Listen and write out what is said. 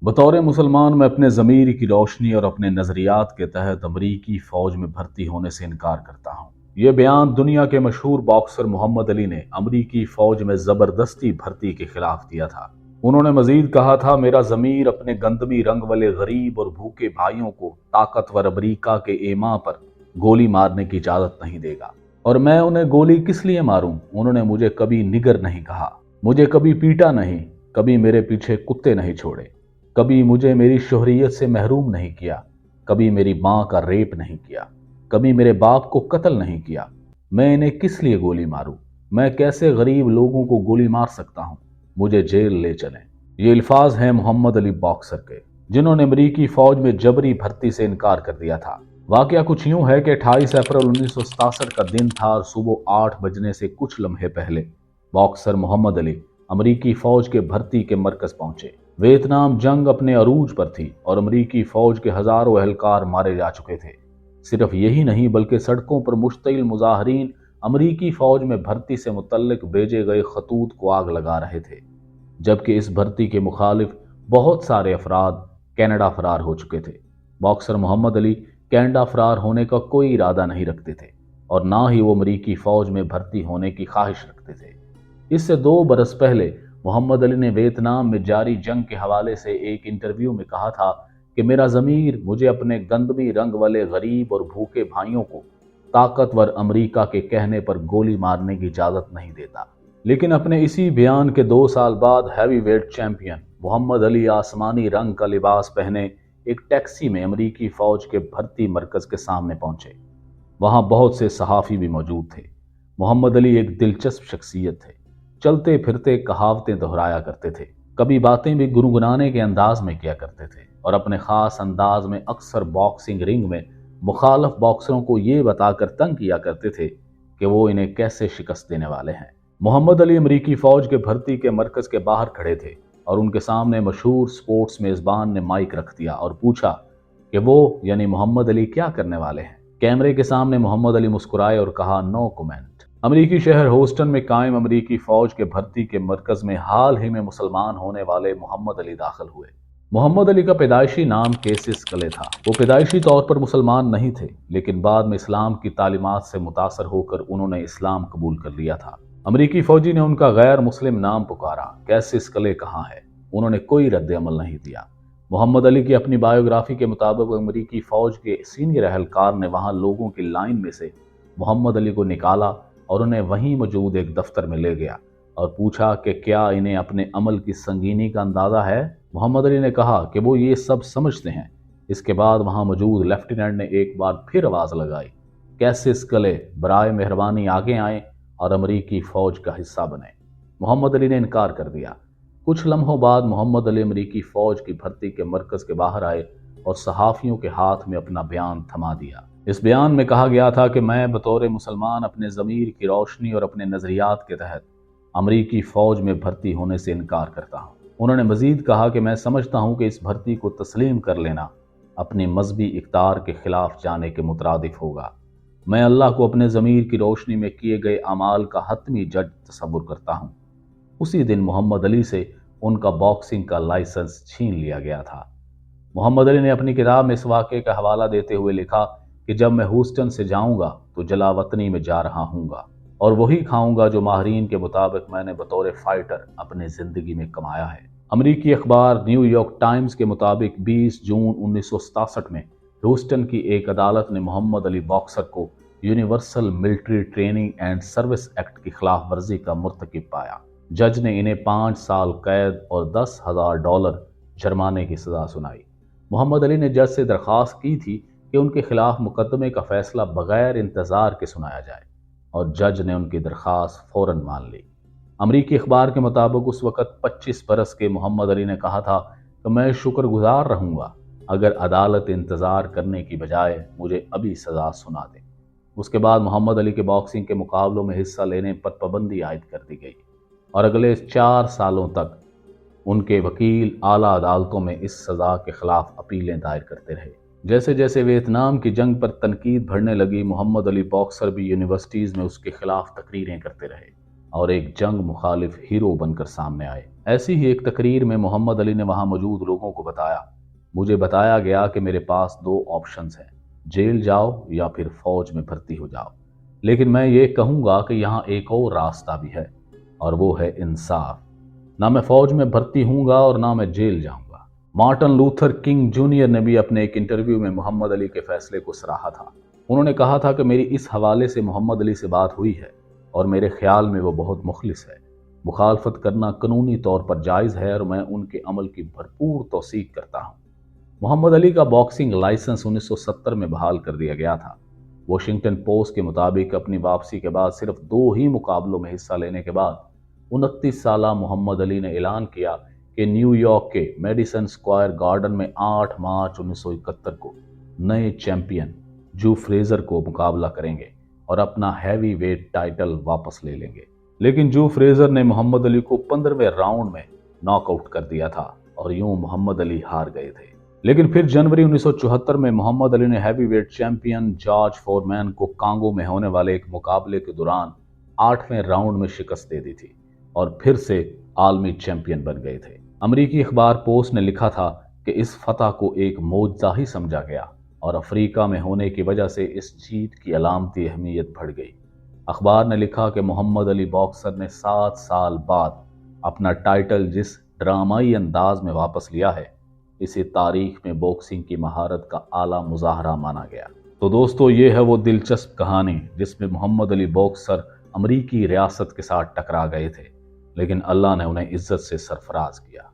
बतौर मुसलमान मैं अपने ज़मीर की रोशनी और अपने नज़रियात के तहत अमरीकी फ़ौज में भर्ती होने से इनकार करता हूँ। ये बयान दुनिया के मशहूर बॉक्सर मोहम्मद अली ने अमरीकी फ़ौज में ज़बरदस्ती भर्ती के खिलाफ दिया था। उन्होंने मजीद कहा था, मेरा ज़मीर अपने गंदमी रंग वाले गरीब और भूखे भाइयों को ताकतवर अमरीका के एमा पर गोली मारने की इजाज़त नहीं देगा। और मैं उन्हें गोली किस लिए मारूं? उन्होंने मुझे कभी निगर नहीं कहा, मुझे कभी पीटा नहीं, कभी मेरे पीछे कुत्ते नहीं छोड़े, कभी मुझे मेरी शोहरियत से महरूम नहीं किया, कभी मेरी माँ का रेप नहीं किया, कभी मेरे बाप को कत्ल नहीं किया। मैं इन्हें किस लिए गोली मारूं? मैं कैसे गरीब लोगों को गोली मार सकता हूं? मुझे जेल ले चलें। ये अल्फाज हैं मोहम्मद अली बॉक्सर के, जिन्होंने अमरीकी फौज में जबरी भर्ती से इनकार कर दिया था। वाकया कुछ यूं है कि 28 अप्रैल 1967 का दिन था और सुबह 8 बजने से कुछ लम्हे पहले बॉक्सर मोहम्मद अली अमरीकी फौज के भर्ती के मरकज पहुंचे। वियतनाम जंग अपने अरूज पर थी और अमरीकी फौज के हजारों एहलकार मारे जा चुके थे। सिर्फ यही नहीं बल्कि सड़कों पर मुश्तिल मुजाहरीन अमरीकी फौज में भर्ती से मुतल्लिक भेजे गए खतूत को आग लगा रहे थे, जबकि इस भर्ती के मुखालिफ बहुत सारे अफराद कनाडा फरार हो चुके थे। बॉक्सर मोहम्मद अली कनाडा फरार होने का कोई इरादा नहीं रखते थे और ना ही वो अमरीकी फौज में भर्ती होने की ख्वाहिश रखते थे। इससे 2 बरस पहले मोहम्मद अली ने वियतनाम में जारी जंग के हवाले से एक इंटरव्यू में कहा था कि मेरा ज़मीर मुझे अपने गंदमी रंग वाले गरीब और भूखे भाइयों को ताकतवर अमेरिका के कहने पर गोली मारने की इजाज़त नहीं देता। लेकिन अपने इसी बयान के 2 साल बाद heavy weight champion Muhammad Ali आसमानी रंग का लिबास पहने एक टैक्सी में अमरीकी फौज के भर्ती मरकज के सामने पहुंचे। वहां बहुत से सहाफ़ी भी मौजूद थे। मोहम्मद अली एक दिलचस्प शख्सियत थे। चलते फिरते कहावतें दोहराया करते थे, कभी बातें भी गुनगुनाने के अंदाज में किया करते थे और अपने खास अंदाज में अक्सर बॉक्सिंग रिंग में मुखालफ बॉक्सरों को ये बताकर तंग किया करते थे कि वो इन्हें कैसे शिकस्त देने वाले हैं। मोहम्मद अली अमरीकी फौज के भर्ती के मरकज के बाहर खड़े थे और उनके सामने मशहूर स्पोर्ट्स मेजबान ने माइक रख दिया और पूछा कि वो यानी मोहम्मद अली क्या करने वाले हैं। कैमरे के सामने मोहम्मद अली मुस्कुराए और कहा, नो कमेंट। अमरीकी शहर ह्यूस्टन में कायम अमरीकी फौज के भर्ती के मरकज में हाल ही में मुसलमान होने वाले मोहम्मद अली दाखिल हुए। मोहम्मद अली का पैदाइशी नाम केसिस कले था। वो पैदाइशी तौर पर मुसलमान नहीं थे, लेकिन बाद में इस्लाम की तालीमात से मुतासर होकर उन्होंने इस्लाम कबूल कर लिया था। अमरीकी फौजी ने उनका गैर मुस्लिम नाम पुकारा, कैसिस कले कहाँ है? उन्होंने कोई रद्द अमल नहीं दिया। मोहम्मद अली की अपनी बायोग्राफी के मुताबिक अमरीकी फौज के सीनियर एहलकार ने वहां लोगों की लाइन में से मोहम्मद अली को निकाला और उन्हें वहीं मौजूद एक दफ्तर में ले गया और पूछा कि क्या इन्हें अपने अमल की संगीनी का अंदाज़ा है। मोहम्मद अली ने कहा कि वो ये सब समझते हैं। इसके बाद वहां मौजूद लेफ्टिनेंट ने एक बार फिर आवाज़ लगाई, कैसिस कले बराए मेहरबानी आगे आए और अमरीकी फ़ौज का हिस्सा बने। मोहम्मद अली ने इनकार कर दिया। कुछ लम्हों बाद मोहम्मद अली अमरीकी फ़ौज की भर्ती के मरकज़ के बाहर आए और सहाफ़ियों के हाथ में अपना बयान थमा दिया। इस बयान में कहा गया था कि मैं बतौर मुसलमान अपने ज़मीर की रोशनी और अपने नज़रियात के तहत अमरीकी फ़ौज में भर्ती होने से इनकार करता हूँ। उन्होंने मज़ीद कहा कि मैं समझता हूँ कि इस भर्ती को तस्लीम कर लेना अपनी मजहबी इक़्तिदार के ख़िलाफ़ जाने के मुतरादिफ होगा। मैं अल्लाह को अपने ज़मीर की रोशनी में किए गए अमाल का हतमी जज तसव्वुर करता हूँ। उसी दिन मोहम्मद अली से उनका बॉक्सिंग का लाइसेंस छीन लिया गया था। मोहम्मद अली ने अपनी किताब में इस वाक़े का हवाला देते हुए लिखा कि जब मैं ह्यूस्टन से जाऊंगा तो जलावतनी में जा रहा हूंगा और वही खाऊंगा जो माहरीन के मुताबिक मैंने बतौर फाइटर अपनी जिंदगी में कमाया है। अमरीकी अखबार न्यूयॉर्क टाइम्स के मुताबिक 20 जून 1967 में ह्यूस्टन की एक अदालत ने मोहम्मद अली बॉक्सर को universal military training and service act की खिलाफ वर्जी का मुर्तकिब पाया। जज ने इन्हें 5 साल कैद और $10,000 जुर्माने की सजा सुनाई। मोहम्मद अली ने जज से दरख्वास्त की थी कि उनके खिलाफ मुकदमे का फैसला बगैर इंतजार के सुनाया जाए और जज ने उनकी दरख्वास्त फौरन मान ली। अमरीकी अखबार के मुताबिक उस वक़्त 25 बरस के मोहम्मद अली ने कहा था कि मैं शुक्रगुजार रहूंगा अगर अदालत इंतज़ार करने की बजाय मुझे अभी सज़ा सुना दे। उसके बाद मोहम्मद अली के बॉक्सिंग के मुकाबलों में हिस्सा लेने पर पाबंदी आयद कर दी गई और अगले 4 सालों तक उनके वकील आला अदालतों में इस सज़ा के खिलाफ अपीलें दायर करते रहे। जैसे जैसे वियतनाम की जंग पर तनकीद बढ़ने लगी, मोहम्मद अली बॉक्सर भी यूनिवर्सिटीज़ में उसके खिलाफ तकरीरें करते रहे और एक जंग मुखालिफ हीरो बनकर सामने आए। ऐसी ही एक तकरीर में मोहम्मद अली ने वहां मौजूद लोगों को बताया, मुझे बताया गया कि मेरे पास दो ऑप्शंस हैं, जेल जाओ या फिर फौज में भर्ती हो जाओ, लेकिन मैं ये कहूंगा कि यहाँ एक और रास्ता भी है, और वो है इंसाफ। ना मैं फौज में भर्ती हूंगा और ना मैं जेल जाऊंगा। मार्टिन लूथर किंग जूनियर ने भी अपने एक इंटरव्यू में मोहम्मद अली के फैसले को सराहा था। उन्होंने कहा था कि मेरी इस हवाले से मोहम्मद अली से बात हुई है और मेरे ख्याल में वो बहुत मुखलिस है। मुखालफत करना कानूनी तौर पर जायज़ है और मैं उनके अमल की भरपूर तौसीक करता हूँ। मोहम्मद अली का बॉक्सिंग लाइसेंस 1970 में बहाल कर दिया गया था। वॉशिंगटन पोस्ट के मुताबिक अपनी वापसी के बाद सिर्फ 2 ही मुकाबलों में हिस्सा लेने के बाद 29 साला मोहम्मद अली ने ऐलान किया कि न्यूयॉर्क के मेडिसन स्क्वायर गार्डन में 8 मार्च 1971 को नए चैंपियन जू फ्रेजर को मुकाबला करेंगे और अपना हैवी वेट टाइटल वापस ले लेंगे। लेकिन जू फ्रेजर ने मोहम्मद अली को 15वें राउंड में नॉकआउट कर दिया था और यूं मोहम्मद अली हार गए थे। लेकिन फिर जनवरी 1974 में मोहम्मद अली ने हैवीवेट चैंपियन जॉर्ज फोरमैन को कांगो में होने वाले एक मुकाबले के दौरान 8वें राउंड में शिकस्त दे दी थी और फिर से आलमी चैंपियन बन गए थे। अमरीकी अखबार पोस्ट ने लिखा था कि इस फतह को एक मौजज़ा ही समझा गया और अफ्रीका में होने की वजह से इस जीत की अलामती अहमियत बढ़ गई। अखबार ने लिखा कि मोहम्मद अली बॉक्सर ने 7 साल बाद अपना टाइटल जिस ड्रामाई अंदाज में वापस लिया है, इसे तारीख में बॉक्सिंग की महारत का आला मुजाहरा माना गया। तो दोस्तों, ये है वो दिलचस्प कहानी जिसमें मोहम्मद अली बॉक्सर अमरीकी रियासत के साथ टकरा गए थे, लेकिन अल्लाह ने उन्हें इज्जत से सरफराज किया।